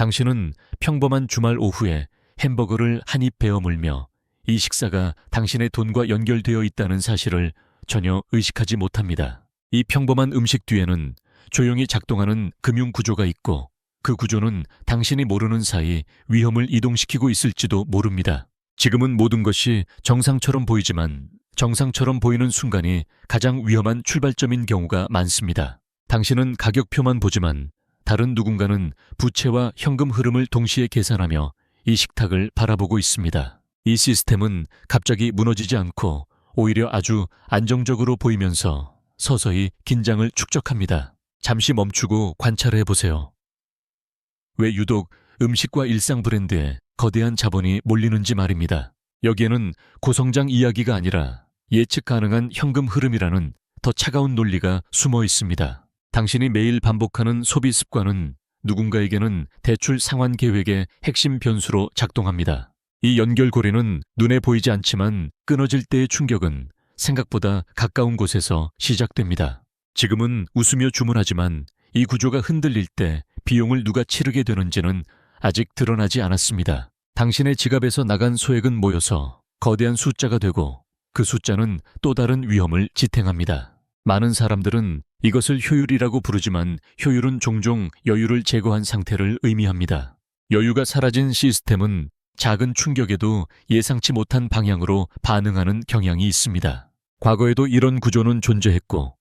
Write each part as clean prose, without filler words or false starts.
당신은 평범한 주말 오후에 햄버거를 한 입 베어 물며 이 식사가 당신의 돈과 연결되어 있다는 사실을 전혀 의식하지 못합니다. 이 평범한 음식 뒤에는 조용히 작동하는 금융 구조가 있고 그 구조는 당신이 모르는 사이 위험을 이동시키고 있을지도 모릅니다. 지금은 모든 것이 정상처럼 보이지만 정상처럼 보이는 순간이 가장 위험한 출발점인 경우가 많습니다. 당신은 가격표만 보지만 다른 누군가는 부채와 현금 흐름을 동시에 계산하며 이 식탁을 바라보고 있습니다. 이 시스템은 갑자기 무너지지 않고 오히려 아주 안정적으로 보이면서 서서히 긴장을 축적합니다. 잠시 멈추고 관찰해 보세요. 왜 유독 음식과 일상 브랜드에 거대한 자본이 몰리는지 말입니다. 여기에는 고성장 이야기가 아니라 예측 가능한 현금 흐름이라는 더 차가운 논리가 숨어 있습니다. 당신이 매일 반복하는 소비 습관은 누군가에게는 대출 상환 계획의 핵심 변수로 작동합니다. 이 연결고리는 눈에 보이지 않지만 끊어질 때의 충격은 생각보다 가까운 곳에서 시작됩니다. 지금은 웃으며 주문하지만 이 구조가 흔들릴 때 비용을 누가 치르게 되는지는 아직 드러나지 않았습니다. 당신의 지갑에서 나간 소액은 모여서 거대한 숫자가 되고 그 숫자는 또 다른 위험을 지탱합니다. 많은 사람들은 이것을 효율이라고 부르지만 효율은 종종 여유를 제거한 상태를 의미합니다. 여유가 사라진 시스템은 작은 충격에도 예상치 못한 방향으로 반응하는 경향이 있습니다. 과거에도 이런 구조는 존재했고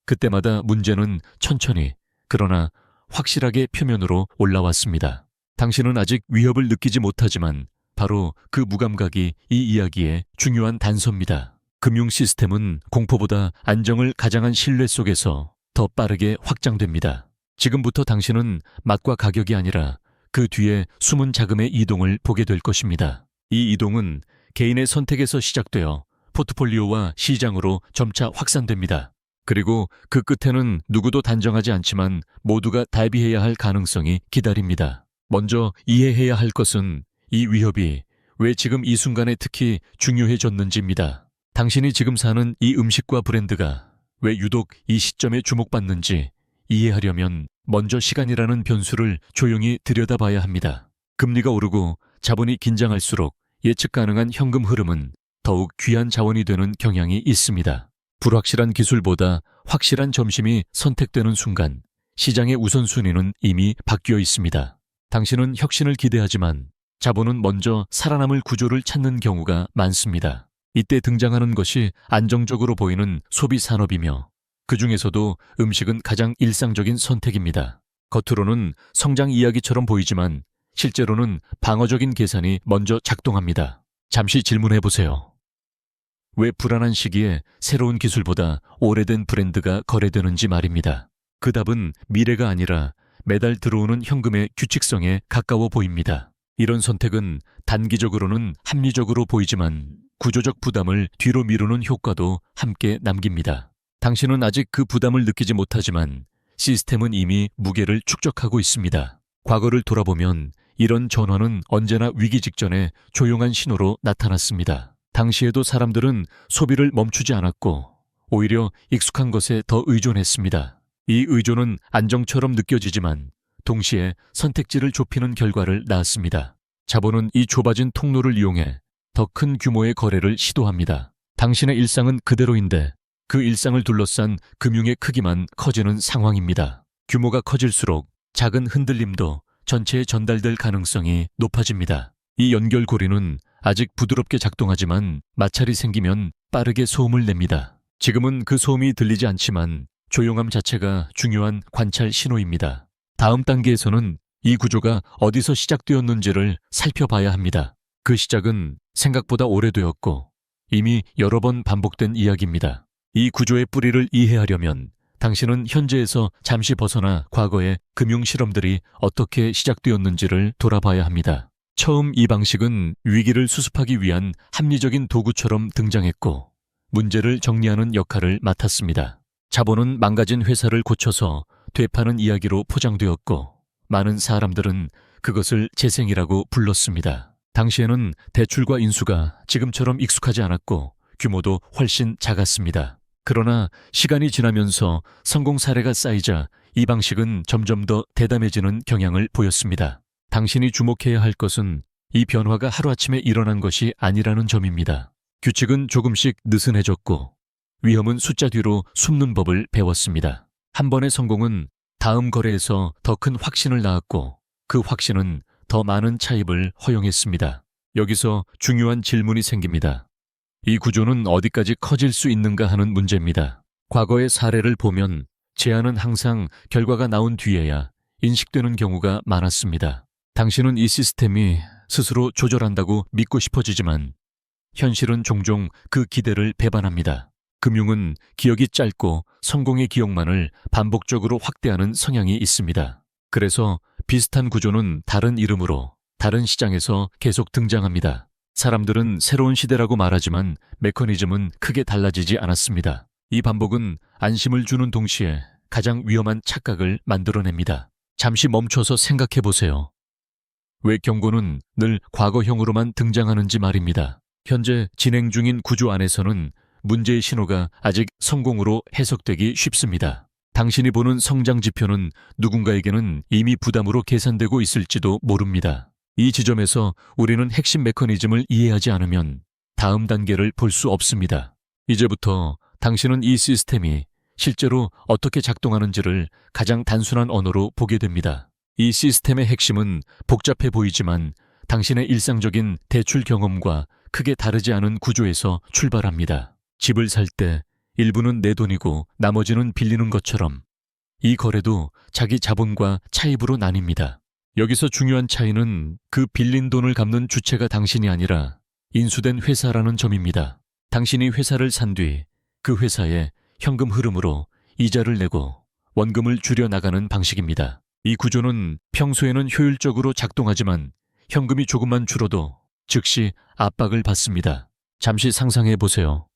그때마다 문제는 천천히 그러나 확실하게 표면으로 올라왔습니다. 당신은 아직 위협을 느끼지 못하지만 바로 그 무감각이 이 이야기의 중요한 단서입니다. 금융 시스템은 공포보다 안정을 가장한 신뢰 속에서 더 빠르게 확장됩니다. 지금부터 당신은 맛과 가격이 아니라 그 뒤에 숨은 자금의 이동을 보게 될 것입니다. 이 이동은 개인의 선택에서 시작되어 포트폴리오와 시장으로 점차 확산됩니다. 그리고 그 끝에는 누구도 단정하지 않지만 모두가 대비해야 할 가능성이 기다립니다. 먼저 이해해야 할 것은 이 위협이 왜 지금 이 순간에 특히 중요해졌는지입니다. 당신이 지금 사는 이 음식과 브랜드가 왜 유독 이 시점에 주목받는지 이해하려면 먼저 시간이라는 변수를 조용히 들여다봐야 합니다. 금리가 오르고 자본이 긴장할수록 예측 가능한 현금 흐름은 더욱 귀한 자원이 되는 경향이 있습니다. 불확실한 기술보다 확실한 점심이 선택되는 순간 시장의 우선순위는 이미 바뀌어 있습니다. 당신은 혁신을 기대하지만 자본은 먼저 살아남을 구조를 찾는 경우가 많습니다. 이때 등장하는 것이 안정적으로 보이는 소비 산업이며 그 중에서도 음식은 가장 일상적인 선택입니다. 겉으로는 성장 이야기처럼 보이지만 실제로는 방어적인 계산이 먼저 작동합니다. 잠시 질문해 보세요. 왜 불안한 시기에 새로운 기술보다 오래된 브랜드가 거래되는지 말입니다. 그 답은 미래가 아니라 매달 들어오는 현금의 규칙성에 가까워 보입니다. 이런 선택은 단기적으로는 합리적으로 보이지만 구조적 부담을 뒤로 미루는 효과도 함께 남깁니다. 당신은 아직 그 부담을 느끼지 못하지만 시스템은 이미 무게를 축적하고 있습니다. 과거를 돌아보면 이런 전환은 언제나 위기 직전에 조용한 신호로 나타났습니다. 당시에도 사람들은 소비를 멈추지 않았고 오히려 익숙한 것에 더 의존했습니다. 이 의존은 안정처럼 느껴지지만 동시에 선택지를 좁히는 결과를 낳았습니다. 자본은 이 좁아진 통로를 이용해 더 큰 규모의 거래를 시도합니다. 당신의 일상은 그대로인데 그 일상을 둘러싼 금융의 크기만 커지는 상황입니다. 규모가 커질수록 작은 흔들림도 전체에 전달될 가능성이 높아집니다. 이 연결고리는 아직 부드럽게 작동하지만 마찰이 생기면 빠르게 소음을 냅니다. 지금은 그 소음이 들리지 않지만 조용함 자체가 중요한 관찰 신호입니다. 다음 단계에서는 이 구조가 어디서 시작되었는지를 살펴봐야 합니다. 그 시작은 생각보다 오래되었고 이미 여러 번 반복된 이야기입니다. 이 구조의 뿌리를 이해하려면 당신은 현재에서 잠시 벗어나 과거의 금융 실험들이 어떻게 시작되었는지를 돌아봐야 합니다. 처음 이 방식은 위기를 수습하기 위한 합리적인 도구처럼 등장했고 문제를 정리하는 역할을 맡았습니다. 자본은 망가진 회사를 고쳐서 되파는 이야기로 포장되었고 많은 사람들은 그것을 재생이라고 불렀습니다. 당시에는 대출과 인수가 지금처럼 익숙하지 않았고 규모도 훨씬 작았습니다. 그러나 시간이 지나면서 성공 사례가 쌓이자 이 방식은 점점 더 대담해지는 경향을 보였습니다. 당신이 주목해야 할 것은 이 변화가 하루아침에 일어난 것이 아니라는 점입니다. 규칙은 조금씩 느슨해졌고 위험은 숫자 뒤로 숨는 법을 배웠습니다. 한 번의 성공은 다음 거래에서 더 큰 확신을 낳았고 그 확신은 더 많은 차입을 허용했습니다. 여기서 중요한 질문이 생깁니다. 이 구조는 어디까지 커질 수 있는가 하는 문제입니다. 과거의 사례를 보면 제안은 항상 결과가 나온 뒤에야 인식되는 경우가 많았습니다. 당신은 이 시스템이 스스로 조절한다고 믿고 싶어지지만 현실은 종종 그 기대를 배반합니다. 금융은 기억이 짧고 성공의 기억만을 반복적으로 확대하는 성향이 있습니다. 그래서 비슷한 구조는 다른 이름으로 다른 시장에서 계속 등장합니다. 사람들은 새로운 시대라고 말하지만 메커니즘은 크게 달라지지 않았습니다. 이 반복은 안심을 주는 동시에 가장 위험한 착각을 만들어냅니다. 잠시 멈춰서 생각해 보세요. 왜 경고는 늘 과거형으로만 등장하는지 말입니다. 현재 진행 중인 구조 안에서는 문제의 신호가 아직 성공으로 해석되기 쉽습니다. 당신이 보는 성장 지표는 누군가에게는 이미 부담으로 계산되고 있을지도 모릅니다. 이 지점에서 우리는 핵심 메커니즘을 이해하지 않으면 다음 단계를 볼 수 없습니다. 이제부터 당신은 이 시스템이 실제로 어떻게 작동하는지를 가장 단순한 언어로 보게 됩니다. 이 시스템의 핵심은 복잡해 보이지만 당신의 일상적인 대출 경험과 크게 다르지 않은 구조에서 출발합니다. 집을 살 때 일부는 내 돈이고 나머지는 빌리는 것처럼 이 거래도 자기 자본과 차입으로 나뉩니다. 여기서 중요한 차이는 그 빌린 돈을 갚는 주체가 당신이 아니라 인수된 회사라는 점입니다. 당신이 회사를 산 뒤 그 회사에 현금 흐름으로 이자를 내고 원금을 줄여나가는 방식입니다. 이 구조는 평소에는 효율적으로 작동하지만 현금이 조금만 줄어도 즉시 압박을 받습니다. 잠시 상상해 보세요.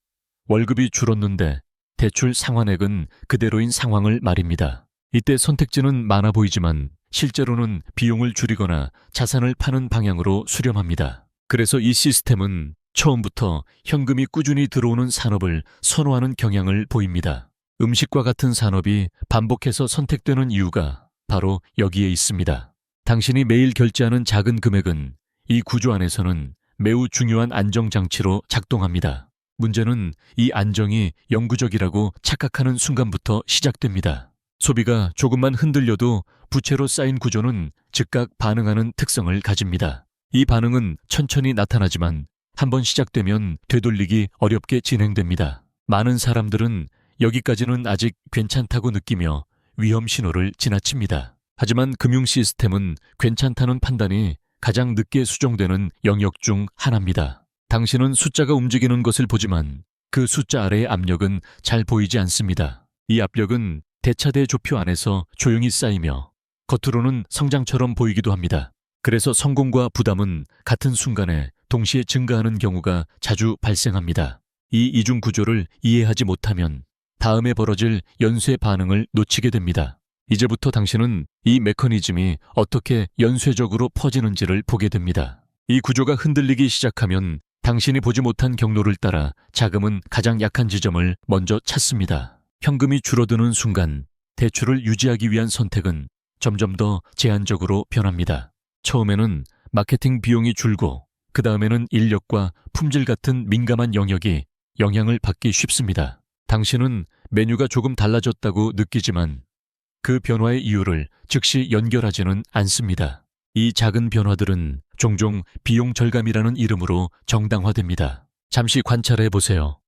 월급이 줄었는데 대출 상환액은 그대로인 상황을 말입니다. 이때 선택지는 많아 보이지만 실제로는 비용을 줄이거나 자산을 파는 방향으로 수렴합니다. 그래서 이 시스템은 처음부터 현금이 꾸준히 들어오는 산업을 선호하는 경향을 보입니다. 음식과 같은 산업이 반복해서 선택되는 이유가 바로 여기에 있습니다. 당신이 매일 결제하는 작은 금액은 이 구조 안에서는 매우 중요한 안정장치로 작동합니다. 문제는 이 안정이 영구적이라고 착각하는 순간부터 시작됩니다. 소비가 조금만 흔들려도 부채로 쌓인 구조는 즉각 반응하는 특성을 가집니다. 이 반응은 천천히 나타나지만 한번 시작되면 되돌리기 어렵게 진행됩니다. 많은 사람들은 여기까지는 아직 괜찮다고 느끼며 위험 신호를 지나칩니다. 하지만 금융 시스템은 괜찮다는 판단이 가장 늦게 수정되는 영역 중 하나입니다. 당신은 숫자가 움직이는 것을 보지만 그 숫자 아래의 압력은 잘 보이지 않습니다. 이 압력은 대차대 조표 안에서 조용히 쌓이며 겉으로는 성장처럼 보이기도 합니다. 그래서 성공과 부담은 같은 순간에 동시에 증가하는 경우가 자주 발생합니다. 이 이중 구조를 이해하지 못하면 다음에 벌어질 연쇄 반응을 놓치게 됩니다. 이제부터 당신은 이 메커니즘이 어떻게 연쇄적으로 퍼지는지를 보게 됩니다. 이 구조가 흔들리기 시작하면 당신이 보지 못한 경로를 따라 자금은 가장 약한 지점을 먼저 찾습니다. 현금이 줄어드는 순간 대출을 유지하기 위한 선택은 점점 더 제한적으로 변합니다. 처음에는 마케팅 비용이 줄고 그 다음에는 인력과 품질 같은 민감한 영역이 영향을 받기 쉽습니다. 당신은 메뉴가 조금 달라졌다고 느끼지만 그 변화의 이유를 즉시 연결하지는 않습니다. 이 작은 변화들은 종종 비용 절감이라는 이름으로 정당화됩니다. 잠시 관찰해 보세요.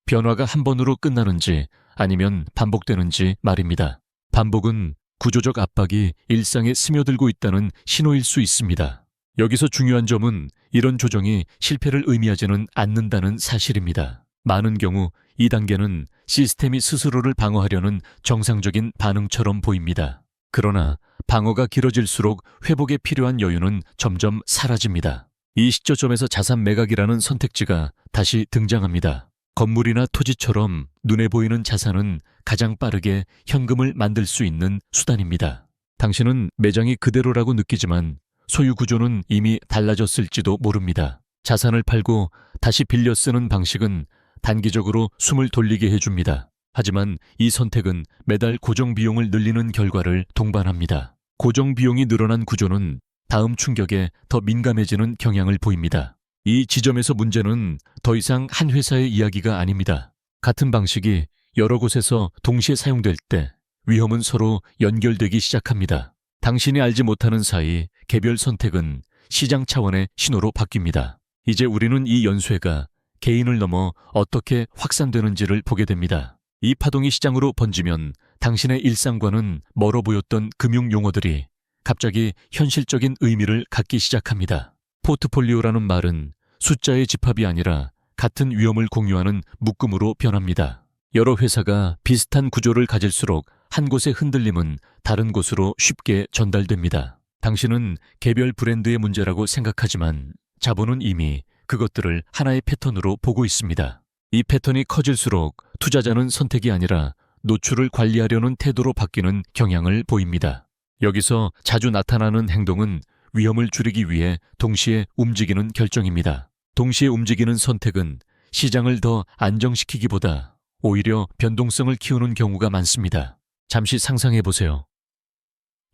변화가 한 번으로 끝나는지 아니면 반복되는지 말입니다. 반복은 구조적 압박이 일상에 스며들고 있다는 신호일 수 있습니다. 여기서 중요한 점은 이런 조정이 실패를 의미하지는 않는다는 사실입니다. 많은 경우 이 단계는 시스템이 스스로를 방어하려는 정상적인 반응처럼 보입니다. 그러나 방어가 길어질수록 회복에 필요한 여유는 점점 사라집니다. 이 시점에서 자산 매각이라는 선택지가 다시 등장합니다. 건물이나 토지처럼 눈에 보이는 자산은 가장 빠르게 현금을 만들 수 있는 수단입니다. 당신은 매장이 그대로라고 느끼지만 소유 구조는 이미 달라졌을지도 모릅니다. 자산을 팔고 다시 빌려 쓰는 방식은 단기적으로 숨을 돌리게 해줍니다. 하지만 이 선택은 매달 고정 비용을 늘리는 결과를 동반합니다. 고정 비용이 늘어난 구조는 다음 충격에 더 민감해지는 경향을 보입니다. 이 지점에서 문제는 더 이상 한 회사의 이야기가 아닙니다. 같은 방식이 여러 곳에서 동시에 사용될 때 위험은 서로 연결되기 시작합니다. 당신이 알지 못하는 사이 개별 선택은 시장 차원의 신호로 바뀝니다. 이제 우리는 이 연쇄가 개인을 넘어 어떻게 확산되는지를 보게 됩니다. 이 파동이 시장으로 번지면 당신의 일상과는 멀어 보였던 금융 용어들이 갑자기 현실적인 의미를 갖기 시작합니다. 포트폴리오라는 말은 숫자의 집합이 아니라 같은 위험을 공유하는 묶음으로 변합니다. 여러 회사가 비슷한 구조를 가질수록 한 곳의 흔들림은 다른 곳으로 쉽게 전달됩니다. 당신은 개별 브랜드의 문제라고 생각하지만 자본은 이미 그것들을 하나의 패턴으로 보고 있습니다. 이 패턴이 커질수록 투자자는 선택이 아니라 노출을 관리하려는 태도로 바뀌는 경향을 보입니다. 여기서 자주 나타나는 행동은 위험을 줄이기 위해 동시에 움직이는 결정입니다. 동시에 움직이는 선택은 시장을 더 안정시키기보다 오히려 변동성을 키우는 경우가 많습니다. 잠시 상상해 보세요.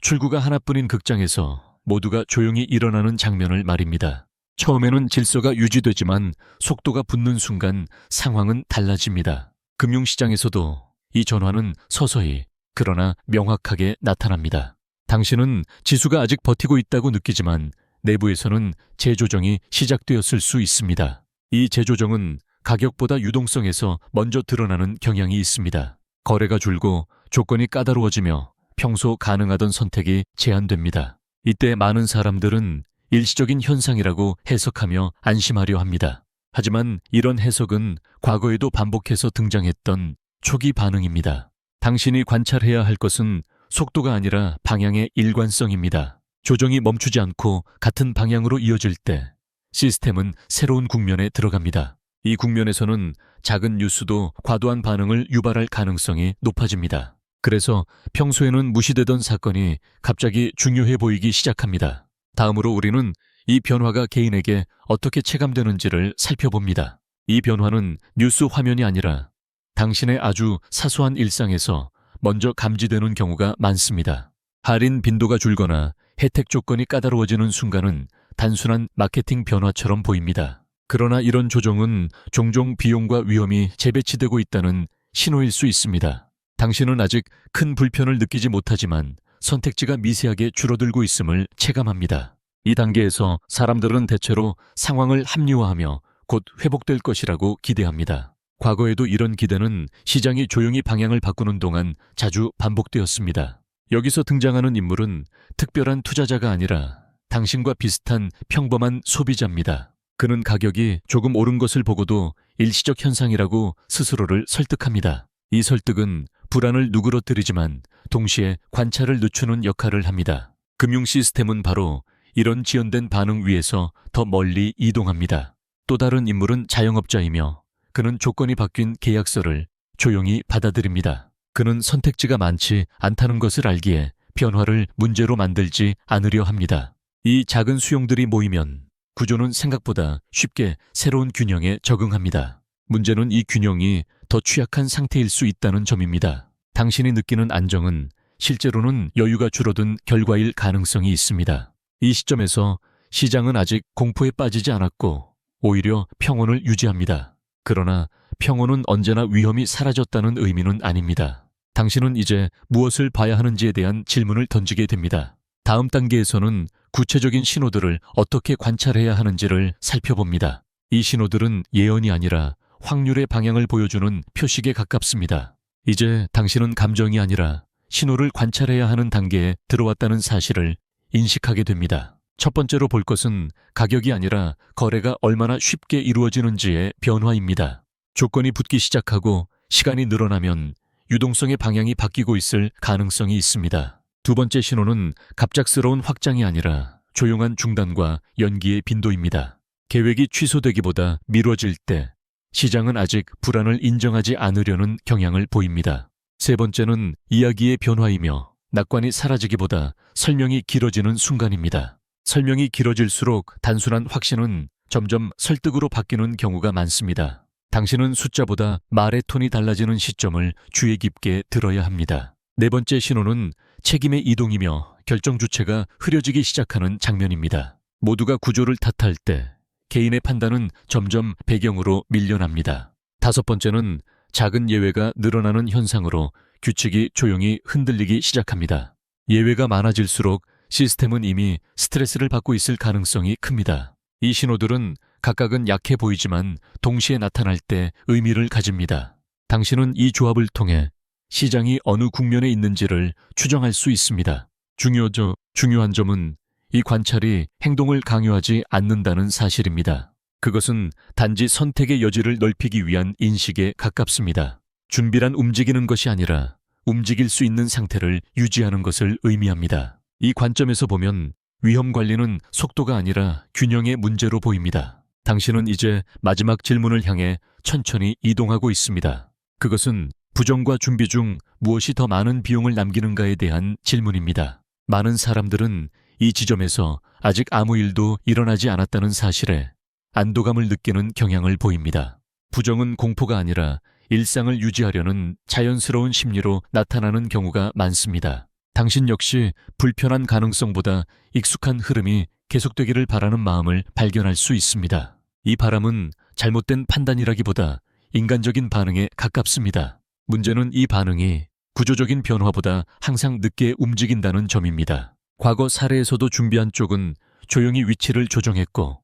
출구가 하나뿐인 극장에서 모두가 조용히 일어나는 장면을 말입니다. 처음에는 질서가 유지되지만 속도가 붙는 순간 상황은 달라집니다. 금융시장에서도 이 전환은 서서히 그러나 명확하게 나타납니다. 당신은 지수가 아직 버티고 있다고 느끼지만 내부에서는 재조정이 시작되었을 수 있습니다. 이 재조정은 가격보다 유동성에서 먼저 드러나는 경향이 있습니다. 거래가 줄고 조건이 까다로워지며 평소 가능하던 선택이 제한됩니다. 이때 많은 사람들은 일시적인 현상이라고 해석하며 안심하려 합니다. 하지만 이런 해석은 과거에도 반복해서 등장했던 초기 반응입니다. 당신이 관찰해야 할 것은 속도가 아니라 방향의 일관성입니다. 조정이 멈추지 않고 같은 방향으로 이어질 때 시스템은 새로운 국면에 들어갑니다. 이 국면에서는 작은 뉴스도 과도한 반응을 유발할 가능성이 높아집니다. 그래서 평소에는 무시되던 사건이 갑자기 중요해 보이기 시작합니다. 다음으로 우리는 이 변화가 개인에게 어떻게 체감되는지를 살펴봅니다. 이 변화는 뉴스 화면이 아니라 당신의 아주 사소한 일상에서 먼저 감지되는 경우가 많습니다. 할인 빈도가 줄거나 혜택 조건이 까다로워지는 순간은 단순한 마케팅 변화처럼 보입니다. 그러나 이런 조정은 종종 비용과 위험이 재배치되고 있다는 신호일 수 있습니다. 당신은 아직 큰 불편을 느끼지 못하지만 선택지가 미세하게 줄어들고 있음을 체감합니다. 이 단계에서 사람들은 대체로 상황을 합리화하며 곧 회복될 것이라고 기대합니다. 과거에도 이런 기대는 시장이 조용히 방향을 바꾸는 동안 자주 반복되었습니다. 여기서 등장하는 인물은 특별한 투자자가 아니라 당신과 비슷한 평범한 소비자입니다. 그는 가격이 조금 오른 것을 보고도 일시적 현상이라고 스스로를 설득합니다. 이 설득은 불안을 누그러뜨리지만 동시에 관찰을 늦추는 역할을 합니다. 금융 시스템은 바로 이런 지연된 반응 위에서 더 멀리 이동합니다. 또 다른 인물은 자영업자이며 그는 조건이 바뀐 계약서를 조용히 받아들입니다. 그는 선택지가 많지 않다는 것을 알기에 변화를 문제로 만들지 않으려 합니다. 이 작은 수용들이 모이면 구조는 생각보다 쉽게 새로운 균형에 적응합니다. 문제는 이 균형이 더 취약한 상태일 수 있다는 점입니다. 당신이 느끼는 안정은 실제로는 여유가 줄어든 결과일 가능성이 있습니다. 이 시점에서 시장은 아직 공포에 빠지지 않았고 오히려 평온을 유지합니다. 그러나 평온은 언제나 위험이 사라졌다는 의미는 아닙니다. 당신은 이제 무엇을 봐야 하는지에 대한 질문을 던지게 됩니다. 다음 단계에서는 구체적인 신호들을 어떻게 관찰해야 하는지를 살펴봅니다. 이 신호들은 예언이 아니라 확률의 방향을 보여주는 표식에 가깝습니다. 이제 당신은 감정이 아니라 신호를 관찰해야 하는 단계에 들어왔다는 사실을 인식하게 됩니다. 첫 번째로 볼 것은 가격이 아니라 거래가 얼마나 쉽게 이루어지는지의 변화입니다. 조건이 붙기 시작하고 시간이 늘어나면 유동성의 방향이 바뀌고 있을 가능성이 있습니다. 두 번째 신호는 갑작스러운 확장이 아니라 조용한 중단과 연기의 빈도입니다. 계획이 취소되기보다 미뤄질 때 시장은 아직 불안을 인정하지 않으려는 경향을 보입니다. 세 번째는 이야기의 변화이며 낙관이 사라지기보다 설명이 길어지는 순간입니다. 설명이 길어질수록 단순한 확신은 점점 설득으로 바뀌는 경우가 많습니다. 당신은 숫자보다 말의 톤이 달라지는 시점을 주의 깊게 들어야 합니다. 네 번째 신호는 책임의 이동이며 결정 주체가 흐려지기 시작하는 장면입니다. 모두가 구조를 탓할 때 개인의 판단은 점점 배경으로 밀려납니다. 다섯 번째는 작은 예외가 늘어나는 현상으로 규칙이 조용히 흔들리기 시작합니다. 예외가 많아질수록 시스템은 이미 스트레스를 받고 있을 가능성이 큽니다. 이 신호들은 각각은 약해 보이지만 동시에 나타날 때 의미를 가집니다. 당신은 이 조합을 통해 시장이 어느 국면에 있는지를 추정할 수 있습니다. 중요한 점은 이 관찰이 행동을 강요하지 않는다는 사실입니다. 그것은 단지 선택의 여지를 넓히기 위한 인식에 가깝습니다. 준비란 움직이는 것이 아니라 움직일 수 있는 상태를 유지하는 것을 의미합니다. 이 관점에서 보면 위험 관리는 속도가 아니라 균형의 문제로 보입니다. 당신은 이제 마지막 질문을 향해 천천히 이동하고 있습니다. 그것은 부정과 준비 중 무엇이 더 많은 비용을 남기는가에 대한 질문입니다. 많은 사람들은 이 지점에서 아직 아무 일도 일어나지 않았다는 사실에 안도감을 느끼는 경향을 보입니다. 부정은 공포가 아니라 일상을 유지하려는 자연스러운 심리로 나타나는 경우가 많습니다. 당신 역시 불편한 가능성보다 익숙한 흐름이 계속되기를 바라는 마음을 발견할 수 있습니다. 이 바람은 잘못된 판단이라기보다 인간적인 반응에 가깝습니다. 문제는 이 반응이 구조적인 변화보다 항상 늦게 움직인다는 점입니다. 과거 사례에서도 준비한 쪽은 조용히 위치를 조정했고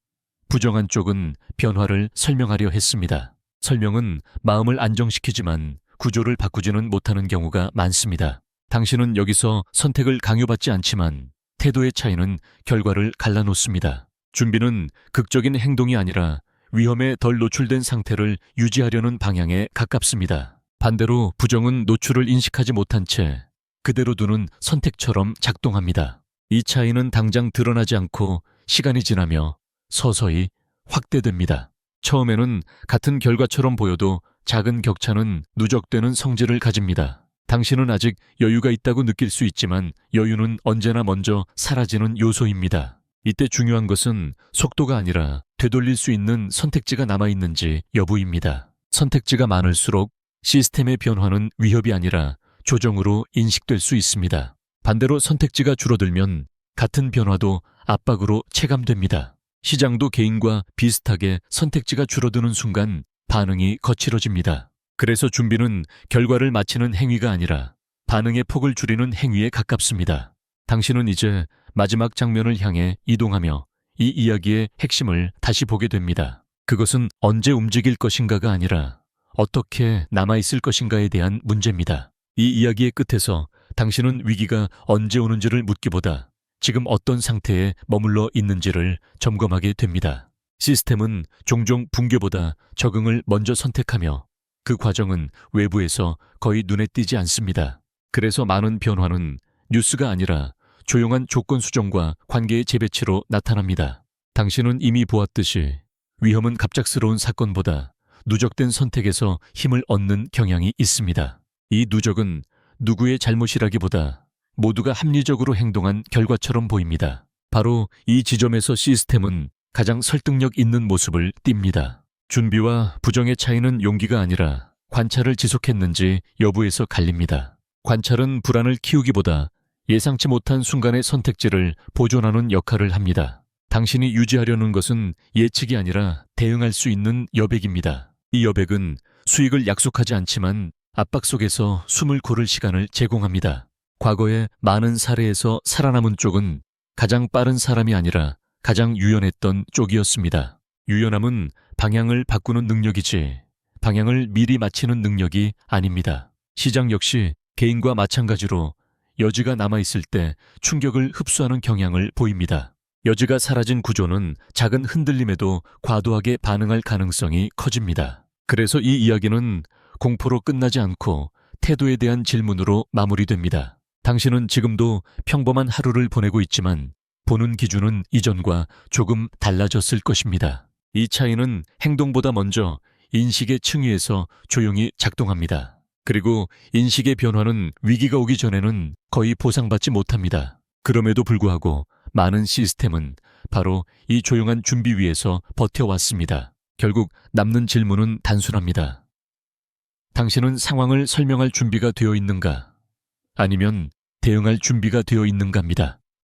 부정한 쪽은 변화를 설명하려 했습니다. 설명은 마음을 안정시키지만 구조를 바꾸지는 못하는 경우가 많습니다. 당신은 여기서 선택을 강요받지 않지만 태도의 차이는 결과를 갈라놓습니다. 준비는 극적인 행동이 아니라 위험에 덜 노출된 상태를 유지하려는 방향에 가깝습니다. 반대로 부정은 노출을 인식하지 못한 채 그대로 두는 선택처럼 작동합니다. 이 차이는 당장 드러나지 않고 시간이 지나며 서서히 확대됩니다. 처음에는 같은 결과처럼 보여도 작은 격차는 누적되는 성질을 가집니다. 당신은 아직 여유가 있다고 느낄 수 있지만 여유는 언제나 먼저 사라지는 요소입니다. 이때 중요한 것은 속도가 아니라 되돌릴 수 있는 선택지가 남아있는지 여부입니다. 선택지가 많을수록 시스템의 변화는 위협이 아니라 조정으로 인식될 수 있습니다. 반대로 선택지가 줄어들면 같은 변화도 압박으로 체감됩니다. 시장도 개인과 비슷하게 선택지가 줄어드는 순간 반응이 거칠어집니다. 그래서 준비는 결과를 맞추는 행위가 아니라 반응의 폭을 줄이는 행위에 가깝습니다. 당신은 이제 마지막 장면을 향해 이동하며 이 이야기의 핵심을 다시 보게 됩니다. 그것은 언제 움직일 것인가가 아니라 어떻게 남아있을 것인가에 대한 문제입니다. 이 이야기의 끝에서 당신은 위기가 언제 오는지를 묻기보다 지금 어떤 상태에 머물러 있는지를 점검하게 됩니다. 시스템은 종종 붕괴보다 적응을 먼저 선택하며 그 과정은 외부에서 거의 눈에 띄지 않습니다. 그래서 많은 변화는 뉴스가 아니라 조용한 조건 수정과 관계의 재배치로 나타납니다. 당신은 이미 보았듯이 위험은 갑작스러운 사건보다 누적된 선택에서 힘을 얻는 경향이 있습니다. 이 누적은 누구의 잘못이라기보다 모두가 합리적으로 행동한 결과처럼 보입니다. 바로 이 지점에서 시스템은 가장 설득력 있는 모습을 띱니다. 준비와 부정의 차이는 용기가 아니라 관찰을 지속했는지 여부에서 갈립니다. 관찰은 불안을 키우기보다 예상치 못한 순간의 선택지를 보존하는 역할을 합니다. 당신이 유지하려는 것은 예측이 아니라 대응할 수 있는 여백입니다. 이 여백은 수익을 약속하지 않지만 압박 속에서 숨을 고를 시간을 제공합니다. 과거의 많은 사례에서 살아남은 쪽은 가장 빠른 사람이 아니라 가장 유연했던 쪽이었습니다. 유연함은 방향을 바꾸는 능력이지 방향을 미리 맞히는 능력이 아닙니다. 시장 역시 개인과 마찬가지로 여지가 남아있을 때 충격을 흡수하는 경향을 보입니다. 여지가 사라진 구조는 작은 흔들림에도 과도하게 반응할 가능성이 커집니다. 그래서 이 이야기는 공포로 끝나지 않고 태도에 대한 질문으로 마무리됩니다. 당신은 지금도 평범한 하루를 보내고 있지만 보는 기준은 이전과 조금 달라졌을 것입니다. 이 차이는 행동보다 먼저 인식의 층위에서 조용히 작동합니다. 그리고 인식의 변화는 위기가 오기 전에는 거의 보상받지 못합니다. 그럼에도 불구하고 많은 시스템은 바로 이 조용한 준비 위에서 버텨왔습니다. 결국 남는 질문은 단순합니다. 당신은 상황을 설명할 준비가 되어 있는가? 아니면 대응할 준비가 되어 있는가 합니다.